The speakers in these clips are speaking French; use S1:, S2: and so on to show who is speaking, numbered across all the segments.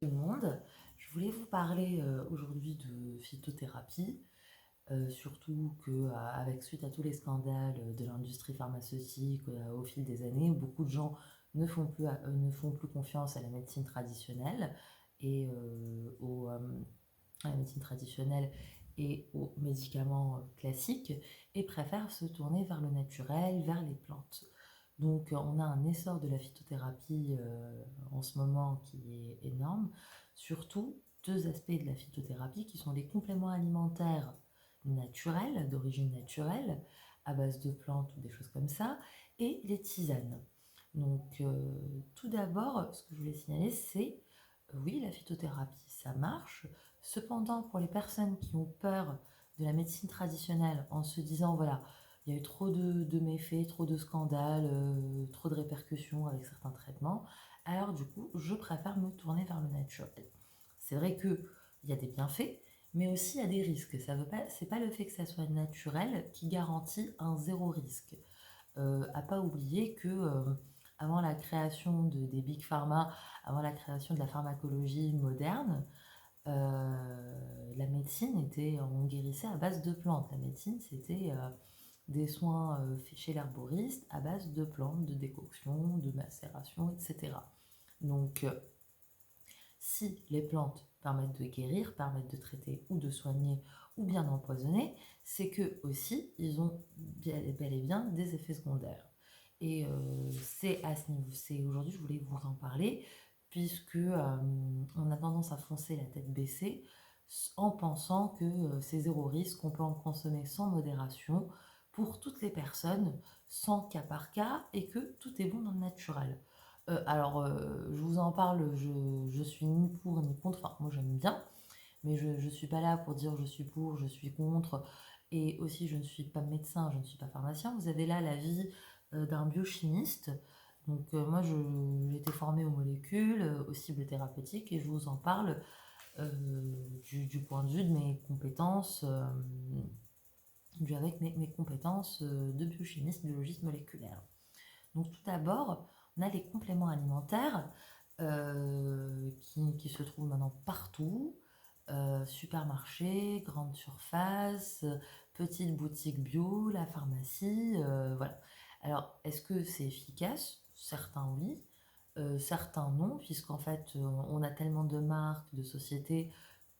S1: Tout le monde. Je voulais vous parler aujourd'hui de phytothérapie, surtout qu'avec suite à tous les scandales de l'industrie pharmaceutique au fil des années, où beaucoup de gens ne font plus confiance à la médecine traditionnelle et à la médecine traditionnelle et aux médicaments classiques et préfèrent se tourner vers le naturel, vers les plantes. Donc on a un essor de la phytothérapie en ce moment qui est énorme, surtout deux aspects de la phytothérapie qui sont les compléments alimentaires naturels, d'origine naturelle, à base de plantes ou des choses comme ça, et les tisanes. Donc tout d'abord, ce que je voulais signaler, c'est oui, la phytothérapie, ça marche. Cependant, pour les personnes qui ont peur de la médecine traditionnelle en se disant, voilà, il y a eu trop de méfaits, trop de scandales, trop de répercussions avec certains traitements, alors du coup, je préfère me tourner vers le naturel. C'est vrai qu'il y a des bienfaits, mais aussi il y a des risques. Ça veut pas, c'est pas le fait que ça soit naturel qui garantit un zéro risque. À pas oublier que avant la création des big pharma, avant la création de la pharmacologie moderne, la médecine était, on guérissait à base de plantes. La médecine, c'était des soins faits chez l'herboriste à base de plantes, de décoction, de macération, etc. Donc, si les plantes permettent de guérir, permettent de traiter ou de soigner ou bien d'empoisonner, c'est que aussi ils ont bel et bien des effets secondaires. Et c'est à ce niveau, c'est aujourd'hui je voulais vous en parler puisque on a tendance à foncer la tête baissée en pensant que c'est zéro risque, qu'on peut en consommer sans modération pour toutes les personnes, sans cas par cas, et que tout est bon dans le naturel. Je vous en parle, je suis ni pour ni contre, enfin, moi j'aime bien, mais je ne suis pas là pour dire je suis pour, je suis contre, et aussi je ne suis pas médecin, je ne suis pas pharmacien. Vous avez là l'avis d'un biochimiste. Donc j'ai été formée aux molécules, aux cibles thérapeutiques, et je vous en parle du point de vue de mes compétences, avec mes compétences de biochimiste, biologiste moléculaire. Donc tout d'abord, on a les compléments alimentaires qui se trouvent maintenant partout, supermarchés, grandes surfaces, petites boutiques bio, la pharmacie, voilà. Alors, est-ce que c'est efficace? Certains oui, certains non, puisqu'en fait, on a tellement de marques, de sociétés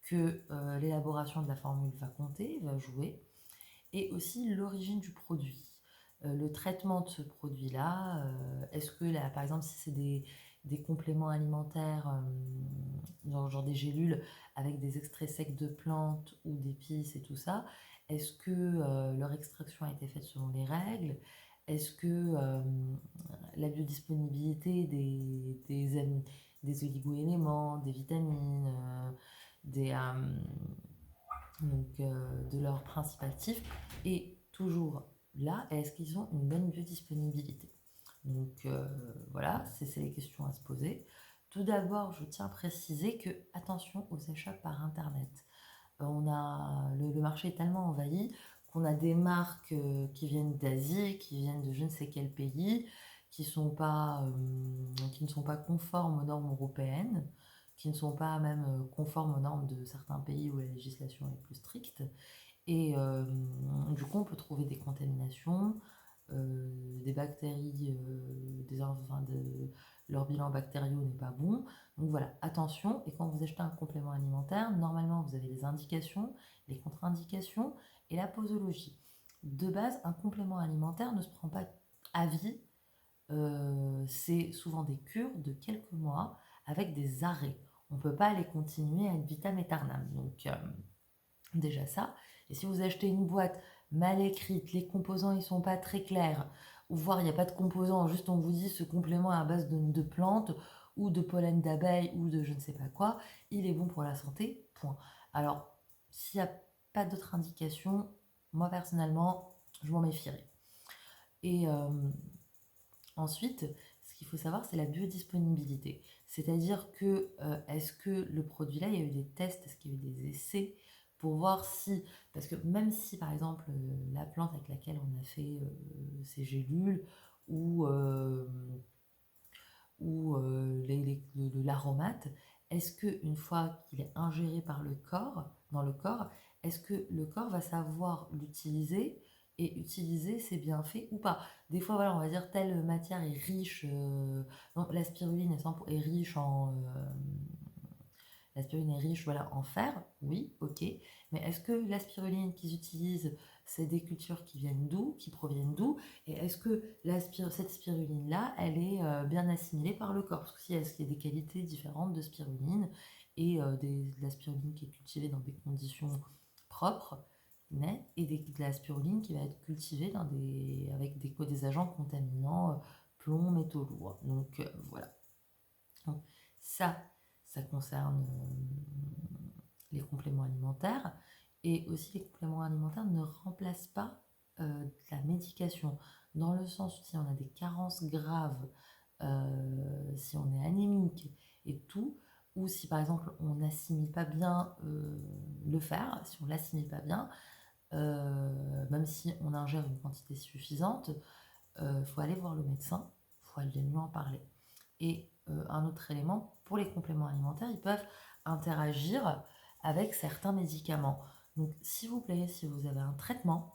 S1: que l'élaboration de la formule va compter, va jouer, et aussi l'origine du produit. Le traitement de ce produit-là, est-ce que là, par exemple, si c'est des compléments alimentaires, genre des gélules avec des extraits secs de plantes ou d'épices et tout ça, est-ce que leur extraction a été faite selon les règles? Est-ce que la biodisponibilité des oligo-éléments, des vitamines, des, de leur principe actif est toujours là, et est-ce qu'ils ont une bonne biodisponibilité? Donc voilà, c'est les questions à se poser. Tout d'abord, je tiens à préciser que attention aux achats par internet. Le marché est tellement envahi qu'on a des marques qui viennent d'Asie, qui viennent de je ne sais quel pays, qui ne sont pas conformes aux normes européennes, qui ne sont pas même conformes aux normes de certains pays où la législation est plus stricte. Et du coup, on peut trouver des contaminations, des bactéries, leur bilan bactériaux n'est pas bon. Donc voilà, attention. Et quand vous achetez un complément alimentaire, normalement, vous avez les indications, les contre-indications et la posologie. De base, un complément alimentaire ne se prend pas à vie. C'est souvent des cures de quelques mois avec des arrêts. On ne peut pas les continuer à vitam aeternam. Donc, déjà ça. Et si vous achetez une boîte mal écrite, les composants ils sont pas très clairs, ou voire il n'y a pas de composants, juste on vous dit ce complément à base de plantes ou de pollen d'abeille ou de je ne sais pas quoi, il est bon pour la santé, point. Alors, s'il n'y a pas d'autres indications, moi personnellement, je m'en méfierais. Et ensuite, ce qu'il faut savoir, c'est la biodisponibilité. C'est-à-dire que, est-ce que le produit-là, il y a eu des tests, est-ce qu'il y a eu des essais pour voir si, parce que même si par exemple la plante avec laquelle on a fait ces gélules ou, l'aromate, est-ce qu'une fois qu'il est ingéré par le corps, dans le corps, est-ce que le corps va savoir l'utiliser et utiliser ses bienfaits ou pas? Des fois, voilà, on va dire telle matière est riche, donc la spiruline est riche la spiruline est riche, voilà, en fer, oui, ok. Mais est-ce que la spiruline qu'ils utilisent, c'est des cultures qui viennent d'où, qui proviennent d'où? Et est-ce que cette spiruline-là, elle est bien assimilée par le corps? Parce que si est-ce qu'il y a des qualités différentes de spiruline et de la spiruline qui est cultivée dans des conditions propres, nettes, et de la spiruline qui va être cultivée avec des agents contaminants, plomb, métaux lourds. Donc voilà. Donc, ça, ça concerne les compléments alimentaires. Et aussi, les compléments alimentaires ne remplacent pas la médication. Dans le sens où si on a des carences graves, si on est anémique et tout, ou si par exemple on n'assimile pas bien le fer, si on ne l'assimile pas bien, même si on ingère une quantité suffisante, faut aller voir le médecin, faut aller lui en parler. Et un autre élément, pour les compléments alimentaires, ils peuvent interagir avec certains médicaments. Donc, s'il vous plaît, si vous avez un traitement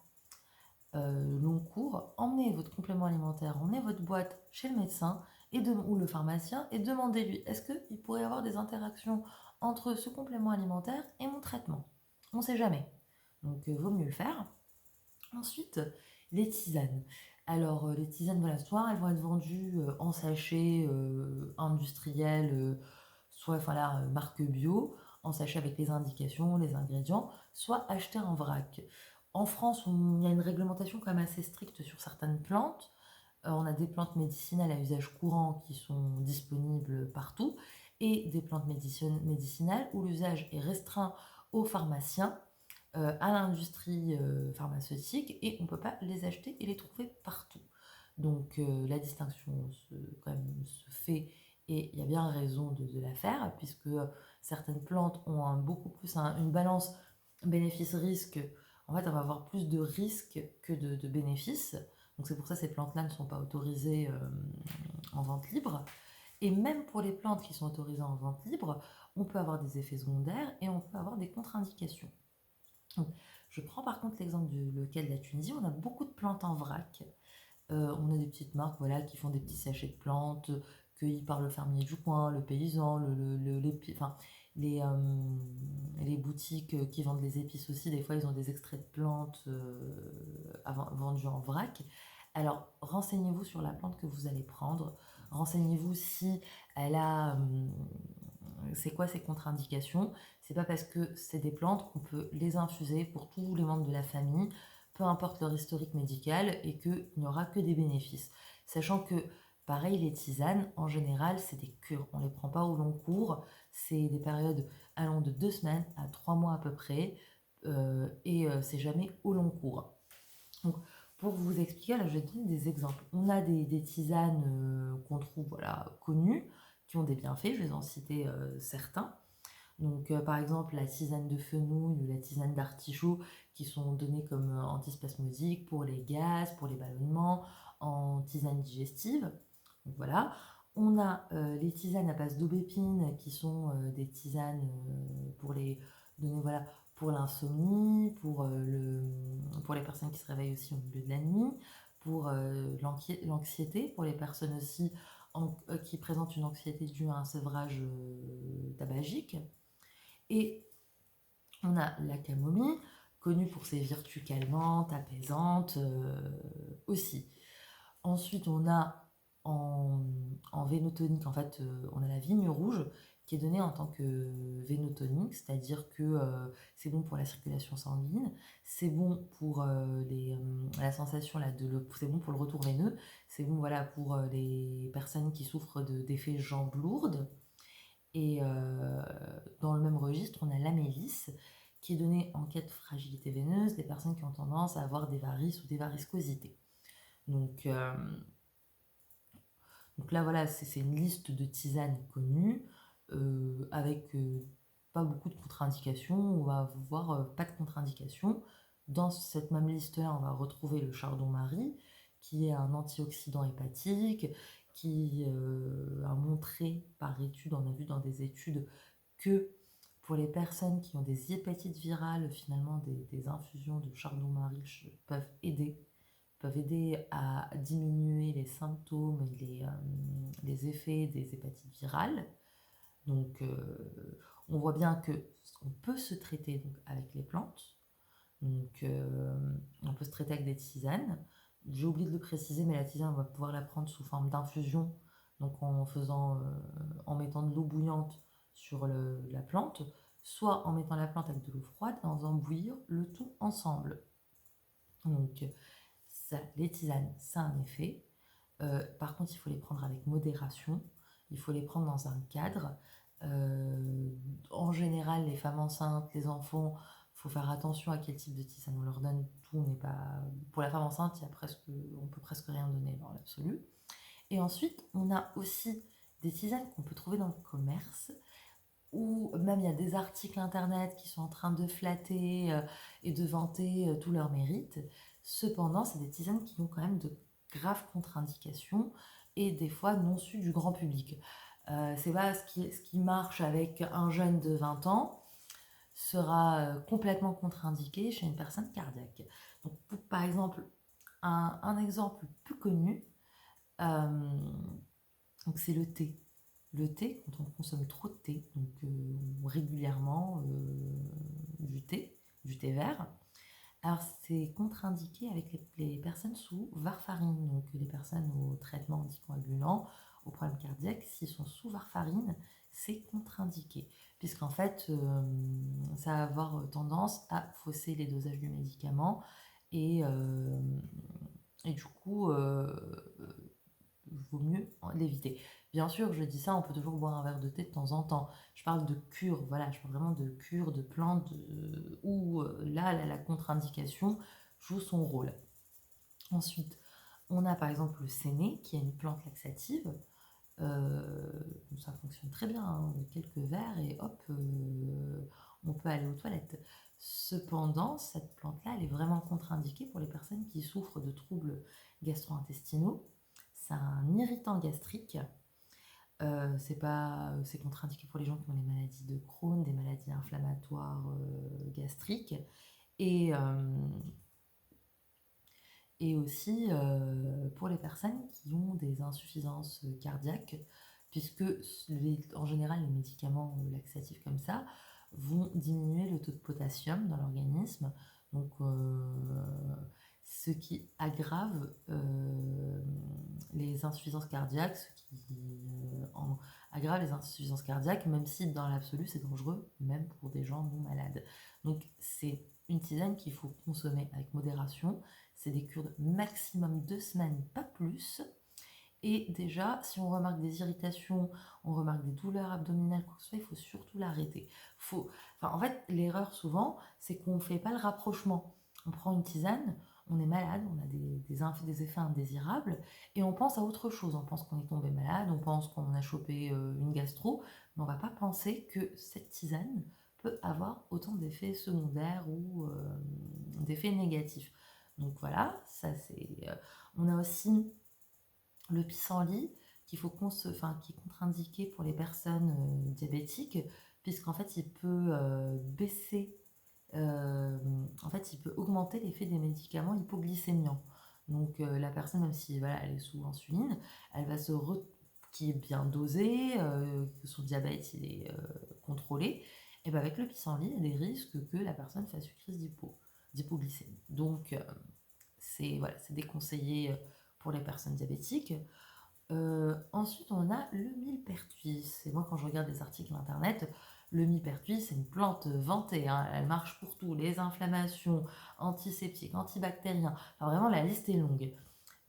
S1: long cours, emmenez votre complément alimentaire, emmenez votre boîte chez le médecin ou le pharmacien et demandez-lui, est-ce qu'il pourrait y avoir des interactions entre ce complément alimentaire et mon traitement? On ne sait jamais. Donc, vaut mieux le faire. Ensuite, les tisanes. Alors, les tisanes, voilà, soit elles vont être vendues en sachet industriel, soit enfin là, marque bio, en sachet avec les indications, les ingrédients, soit achetées en vrac. En France, il y a une réglementation quand même assez stricte sur certaines plantes. On a des plantes médicinales à usage courant qui sont disponibles partout et des plantes médicinales où l'usage est restreint aux pharmaciens, à l'industrie pharmaceutique, et on ne peut pas les acheter et les trouver partout. Donc la distinction quand même se fait, et il y a bien raison de la faire, puisque certaines plantes ont beaucoup plus une balance bénéfice-risque. En fait, on va avoir plus de risques que de bénéfices. Donc c'est pour ça que ces plantes-là ne sont pas autorisées en vente libre. Et même pour les plantes qui sont autorisées en vente libre, on peut avoir des effets secondaires et on peut avoir des contre-indications. Donc, je prends par contre l'exemple de la Tunisie. On a beaucoup de plantes en vrac. On a des petites marques, voilà, qui font des petits sachets de plantes cueillis par le fermier du coin, le paysan, enfin, les boutiques qui vendent les épices aussi. Des fois, ils ont des extraits de plantes vendus en vrac. Alors, renseignez-vous sur la plante que vous allez prendre. Renseignez-vous si elle a c'est quoi ces contre-indications. C'est pas parce que c'est des plantes qu'on peut les infuser pour tous les membres de la famille, peu importe leur historique médical, et qu'il n'y aura que des bénéfices. Sachant que, pareil, les tisanes, en général, c'est des cures. On ne les prend pas au long cours. C'est des périodes allant de 2 semaines à 3 mois à peu près. Et c'est jamais au long cours. Donc, pour vous expliquer, là, je vais donner des exemples. On a des tisanes qu'on trouve voilà, connues, qui ont des bienfaits. Je vais en citer certains. Donc, par exemple, la tisane de fenouil ou la tisane d'artichaut qui sont données comme antispasmodiques pour les gaz, pour les ballonnements, en tisane digestive. Donc, voilà. On a les tisanes à base d'aubépine qui sont des tisanes pour les donner voilà, pour l'insomnie, pour les personnes qui se réveillent aussi au milieu de la nuit, pour l'anxiété, pour les personnes aussi qui présentent une anxiété due à un sevrage tabagique. Et on a la camomille, connue pour ses vertus calmantes, apaisantes aussi. Ensuite, on a en vénotonique, en fait, on a la vigne rouge qui est donnée en tant que vénotonique, c'est-à-dire que c'est bon pour la circulation sanguine, c'est bon pour la sensation là, c'est bon pour le retour veineux, c'est bon voilà, pour les personnes qui souffrent d'effets jambes lourdes. Et dans le même registre, on a l'amélisse, qui est donnée en cas de fragilité veineuse, des personnes qui ont tendance à avoir des varices ou des varicosités. Donc là, voilà, c'est une liste de tisanes connues, avec pas beaucoup de contre-indications. On va voir pas de contre-indications. Dans cette même liste-là, on va retrouver le chardon-marie, qui est un antioxydant hépatique, qui a montré par études, on a vu dans des études que pour les personnes qui ont des hépatites virales, finalement, des infusions de chardon-marie peuvent aider à diminuer les symptômes et les effets des hépatites virales. Donc, on voit bien qu'on peut se traiter donc, avec les plantes. Donc, on peut se traiter avec des tisanes. J'ai oublié de le préciser, mais la tisane, on va pouvoir la prendre sous forme d'infusion. Donc, en mettant de l'eau bouillante sur la plante, soit en mettant la plante avec de l'eau froide et en faisant bouillir le tout ensemble. Donc, ça, les tisanes, ça a un effet. Par contre, il faut les prendre avec modération. Il faut les prendre dans un cadre. En général, les femmes enceintes, les enfants, il faut faire attention à quel type de tisane on leur donne. Tout n'est pas... Pour la femme enceinte, on peut presque rien donner dans l'absolu. Et ensuite, on a aussi des tisanes qu'on peut trouver dans le commerce, ou même il y a des articles internet qui sont en train de flatter et de vanter tout leur mérite. Cependant, c'est des tisanes qui ont quand même de graves contre-indications et des fois non sues du grand public. C'est pas ce qui marche avec un jeune de 20 ans sera complètement contre-indiqué chez une personne cardiaque. Donc, par exemple, un exemple plus connu, donc c'est le thé. Le thé, quand on consomme trop de thé, donc régulièrement du thé vert, alors c'est contre-indiqué avec les personnes sous varfarine, donc les personnes au traitement anticoagulant, au problème cardiaque, s'ils sont sous varfarine, c'est contre-indiqué, puisqu'en fait, ça va avoir tendance à fausser les dosages du médicament et du coup, vaut mieux l'éviter. Bien sûr, je dis ça, on peut toujours boire un verre de thé de temps en temps. Je parle de cure, voilà, je parle vraiment de cure, de plantes, où là, la contre-indication joue son rôle. Ensuite, on a par exemple le séné, qui est une plante laxative. Ça fonctionne très bien, hein, quelques verres et hop, on peut aller aux toilettes. Cependant, cette plante-là, elle est vraiment contre-indiquée pour les personnes qui souffrent de troubles gastro-intestinaux. C'est un irritant gastrique. C'est contre-indiqué pour les gens qui ont des maladies de Crohn, des maladies inflammatoires gastriques et, et aussi pour les personnes qui ont des insuffisances cardiaques, puisque en général les médicaments laxatifs comme ça vont diminuer le taux de potassium dans l'organisme, donc ce qui aggrave les insuffisances cardiaques, aggrave les insuffisances cardiaques, même si dans l'absolu c'est dangereux, même pour des gens non malades. Donc c'est une tisane qu'il faut consommer avec modération. C'est des cures de maximum 2 semaines, pas plus. Et déjà, si on remarque des irritations, on remarque des douleurs abdominales, quoi que ce soit, il faut surtout l'arrêter. En fait, l'erreur souvent, c'est qu'on ne fait pas le rapprochement. On prend une tisane, on est malade, on a des effets indésirables, et on pense à autre chose. On pense qu'on est tombé malade, on pense qu'on a chopé une gastro, mais on ne va pas penser que cette tisane peut avoir autant d'effets secondaires ou d'effets négatifs. Donc voilà, ça c'est. On a aussi le pissenlit qui est contre-indiqué pour les personnes diabétiques, puisqu'en fait il peut baisser, en fait il peut augmenter l'effet des médicaments hypoglycémiants. Donc la personne, même si voilà, elle est sous insuline, elle va qui est bien dosée, que son diabète il est contrôlé, et bien avec le pissenlit, il y a des risques que la personne fasse une crise d'hypoglycémie. Donc c'est déconseillé pour les personnes diabétiques. Ensuite, on a le millepertuis. C'est moi, quand je regarde des articles internet, le millepertuis, c'est une plante vantée, hein. Elle marche pour tout, les inflammations, antiseptiques, antibactériens. Enfin, vraiment, la liste est longue.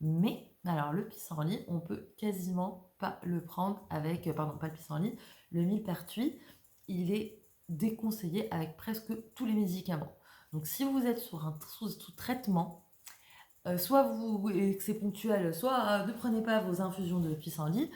S1: Mais, alors, le pissenlit, on peut quasiment pas le prendre avec... pardon, pas le pissenlit, le millepertuis, il est déconseillé avec presque tous les médicaments. Donc, si vous êtes sous traitement, soit et que c'est ponctuel, soit ne prenez pas vos infusions de pissenlit,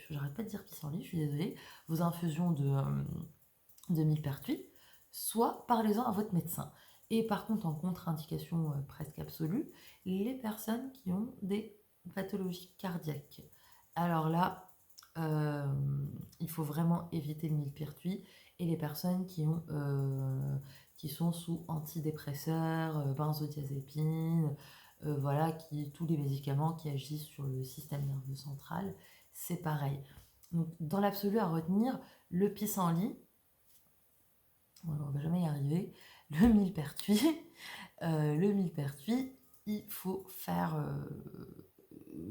S1: j'arrête pas de dire pissenlit, je suis désolée, vos infusions de millepertuis, soit parlez-en à votre médecin. Et par contre, en contre-indication presque absolue, les personnes qui ont des pathologies cardiaques. Alors là, il faut vraiment éviter le millepertuis et les personnes qui sont sous antidépresseurs, benzodiazépines, voilà, tous les médicaments qui agissent sur le système nerveux central, c'est pareil. Donc, dans l'absolu à retenir, le pissenlit, on ne va jamais y arriver, le millepertuis, le millepertuis, il faut faire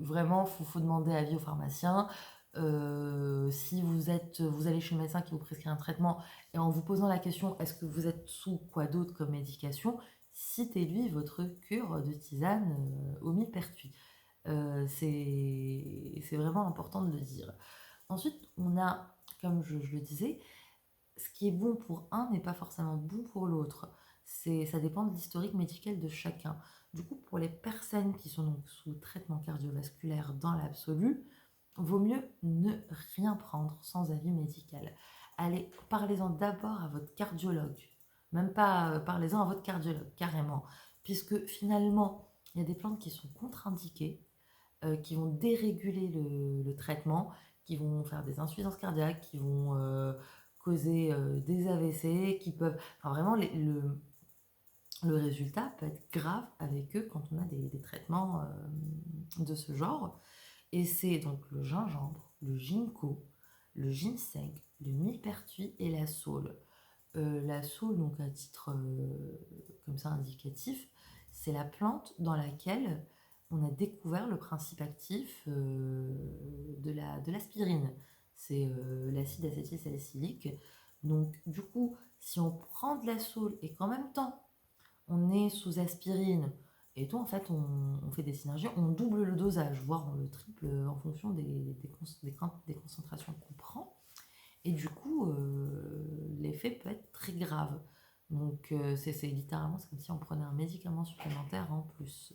S1: vraiment, faut demander avis au pharmacien. Si vous allez chez le médecin qui vous prescrit un traitement et en vous posant la question est-ce que vous êtes sous quoi d'autre comme médication, citez-lui votre cure de tisane au millepertuis. C'est vraiment important de le dire. Ensuite, on a, comme je le disais, ce qui est bon pour un n'est pas forcément bon pour l'autre. Ça dépend de l'historique médical de chacun. Du coup, pour les personnes qui sont donc sous traitement cardiovasculaire dans l'absolu, vaut mieux ne rien prendre sans avis médical. Allez, parlez-en d'abord à votre cardiologue. Même pas, parlez-en à votre cardiologue, carrément. Puisque finalement, il y a des plantes qui sont contre-indiquées, qui vont déréguler le traitement, qui vont faire des insuffisances cardiaques, qui vont causer des AVC, qui peuvent... Enfin, vraiment, le résultat peut être grave avec eux quand on a des traitements de ce genre. Et c'est donc le gingembre, le ginkgo, le ginseng, le millepertuis et la saule. La saule, donc à titre comme ça indicatif, c'est la plante dans laquelle on a découvert le principe actif de l'aspirine. C'est l'acide acétylsalicylique. Donc du coup, si on prend de la saule et qu'en même temps on est sous aspirine et tout, en fait, on fait des synergies, on double le dosage, voire on le triple en fonction des concentrations qu'on prend. Et du coup, l'effet peut être très grave. Donc, c'est littéralement, c'est comme si on prenait un médicament supplémentaire en plus.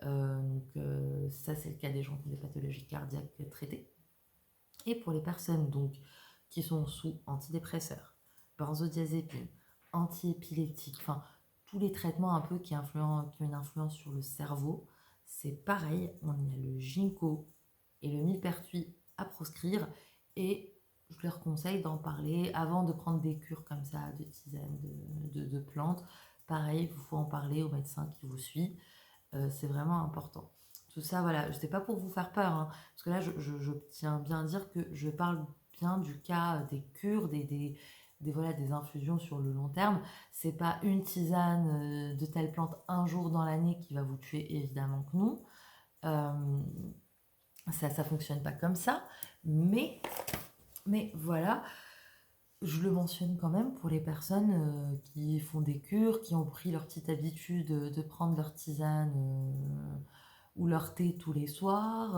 S1: Ça, c'est le cas des gens qui ont des pathologies cardiaques traitées. Et pour les personnes donc, qui sont sous antidépresseurs, benzodiazépines, antiépileptiques, enfin, tous les traitements un peu qui ont une influence sur le cerveau, c'est pareil, on y a le ginkgo et le millepertuis à proscrire et je leur conseille d'en parler avant de prendre des cures comme ça, de tisanes, de plantes. Pareil, il faut en parler au médecin qui vous suit. C'est vraiment important. Tout ça, voilà, je sais pas pour vous faire peur, hein, parce que là, je tiens bien à dire que je parle bien du cas des cures, voilà, des infusions sur le long terme. C'est pas une tisane de telle plante un jour dans l'année qui va vous tuer, évidemment que non. Euh, ça fonctionne pas comme ça, mais voilà, je le mentionne quand même pour les personnes qui font des cures, qui ont pris leur petite habitude de prendre leur tisane ou leur thé tous les soirs,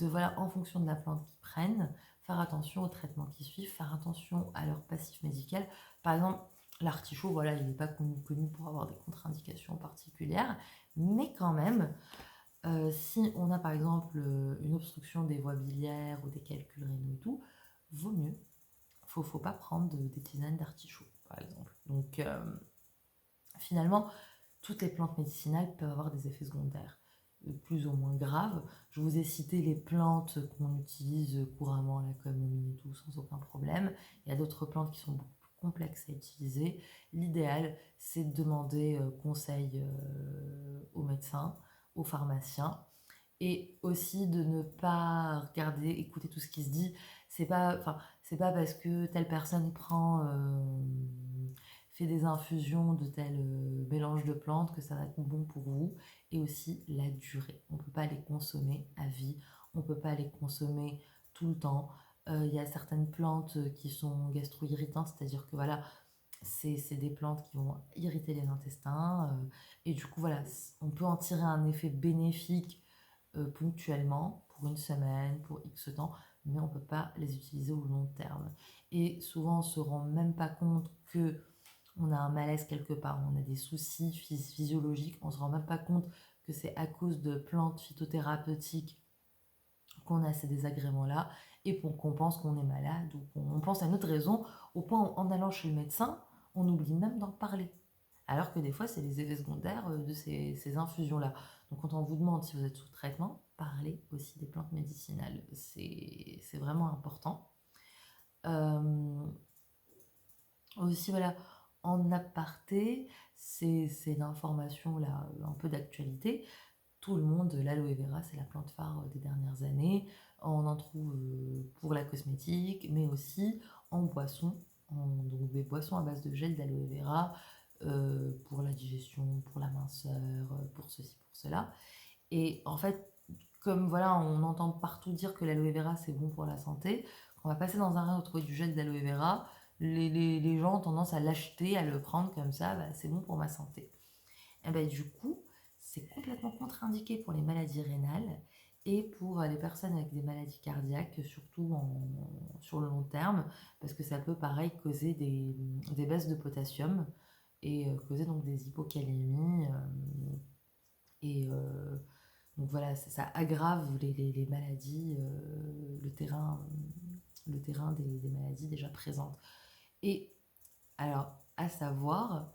S1: voilà, en fonction de la plante qu'ils prennent, faire attention aux traitements qui suivent, faire attention à leur passif médical. Par exemple, l'artichaut, voilà, il n'est pas connu pour avoir des contre-indications particulières, mais quand même, si on a par exemple une obstruction des voies biliaires ou des calculs rénaux et tout, vaut mieux. Faut pas prendre des tisanes d'artichaut, par exemple. Donc, finalement, toutes les plantes médicinales peuvent avoir des effets secondaires plus ou moins graves. Je vous ai cité les plantes qu'on utilise couramment à la camomille et tout sans aucun problème. Il y a d'autres plantes qui sont beaucoup plus complexes à utiliser. L'idéal, c'est de demander conseil au médecin, au pharmacien et aussi de ne pas regarder, écouter tout ce qui se dit. C'est pas parce que telle personne fait des infusions de tel mélange de plantes que ça va être bon pour vous. Et aussi la durée. On ne peut pas les consommer à vie, on ne peut pas les consommer tout le temps. Il y a certaines plantes qui sont gastro-irritantes, c'est-à-dire que voilà, c'est des plantes qui vont irriter les intestins. Et du coup, voilà, on peut en tirer un effet bénéfique ponctuellement, pour une semaine, pour X temps, mais on ne peut pas les utiliser au long terme. Et souvent, on ne se rend même pas compte que on a un malaise quelque part, on a des soucis physiologiques, on ne se rend même pas compte que c'est à cause de plantes phytothérapeutiques qu'on a ces désagréments-là et qu'on pense qu'on est malade ou qu'on pense à une autre raison, au point où en allant chez le médecin, on oublie même d'en parler. alors que des fois, c'est les effets secondaires de ces infusions-là. Donc quand on vous demande si vous êtes sous traitement, parlez aussi des plantes médicinales. C'est vraiment important. Aussi, voilà, en aparté, c'est l'information là, un peu d'actualité. Tout le monde, l'aloe vera, c'est la plante phare des dernières années. On en trouve pour la cosmétique, mais aussi en boisson, donc des boissons à base de gel d'aloe vera, pour la digestion, pour la minceur, pour ceci, pour cela. Et en fait, comme voilà, on entend partout dire que l'aloe vera c'est bon pour la santé, quand on va passer dans un rayon trouver du gel d'aloe vera, les gens ont tendance à l'acheter, à le prendre comme ça, bah, c'est bon pour ma santé. Et ben, du coup, c'est complètement contre-indiqué pour les maladies rénales et pour les personnes avec des maladies cardiaques, surtout sur le long terme, parce que ça peut pareil causer des baisses de potassium et causer donc des hypocalémies. Et donc voilà, ça aggrave les maladies, le terrain des maladies déjà présentes. Et alors, à savoir,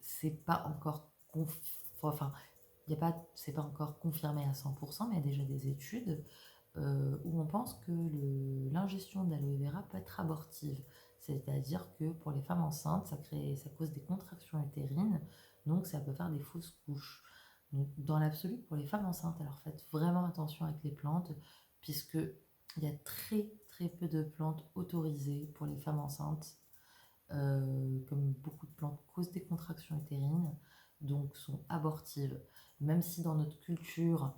S1: c'est pas encore enfin, y a pas, c'est pas encore confirmé à 100%, mais il y a déjà des études où on pense que l'ingestion d'aloe vera peut être abortive. C'est-à-dire que pour les femmes enceintes, ça cause des contractions utérines, donc ça peut faire des fausses couches. Donc, dans l'absolu, pour les femmes enceintes, alors faites vraiment attention avec les plantes, puisque il y a très très peu de plantes autorisées pour les femmes enceintes, comme beaucoup de plantes causent des contractions utérines, donc sont abortives. Même si dans notre culture,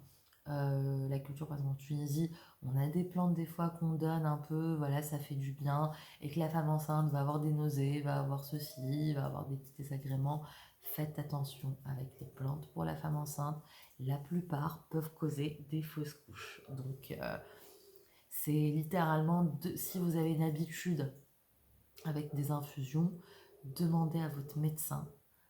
S1: la culture par exemple en Tunisie, on a des plantes des fois qu'on donne un peu, voilà, ça fait du bien, et que la femme enceinte va avoir des nausées, va avoir ceci, va avoir des petits désagréments. Faites attention avec les plantes pour la femme enceinte. La plupart peuvent causer des fausses couches. Donc c'est littéralement, si vous avez une habitude avec des infusions, demandez à votre médecin,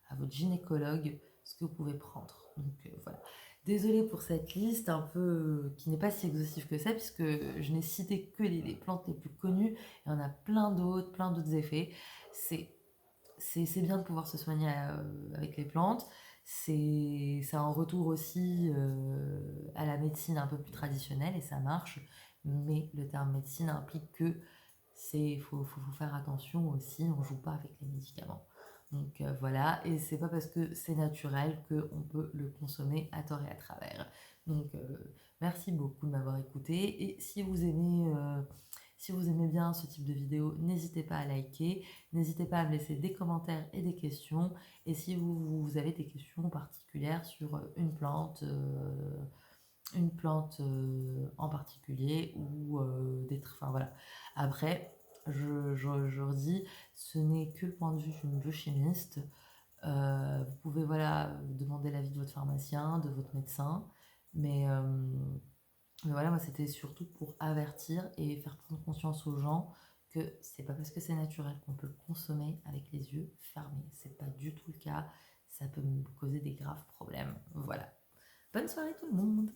S1: à votre gynécologue, ce que vous pouvez prendre. Donc voilà. Désolée pour cette liste un peu qui n'est pas si exhaustive que ça, puisque je n'ai cité que les plantes les plus connues. Il y en a plein d'autres effets. C'est bien de pouvoir se soigner avec les plantes. C'est un retour aussi à la médecine un peu plus traditionnelle et ça marche. Mais le terme médecine implique que faut faire attention aussi, on joue pas avec les médicaments. Donc voilà, et c'est pas parce que c'est naturel qu'on peut le consommer à tort et à travers. Donc merci beaucoup de m'avoir écouté, et si vous aimez bien ce type de vidéo, n'hésitez pas à liker, n'hésitez pas à me laisser des commentaires et des questions, et si vous avez des questions particulières sur une plante en particulier ou enfin voilà. Après, je redis, ce n'est que le point de vue d'une biochimiste. Vous pouvez voilà demander l'avis de votre pharmacien, de votre médecin, mais, euh, mais voilà, moi c'était surtout pour avertir et faire prendre conscience aux gens que c'est pas parce que c'est naturel qu'on peut le consommer avec les yeux fermés. C'est pas du tout le cas. Ça peut me causer des graves problèmes. Voilà. Bonne soirée tout le monde!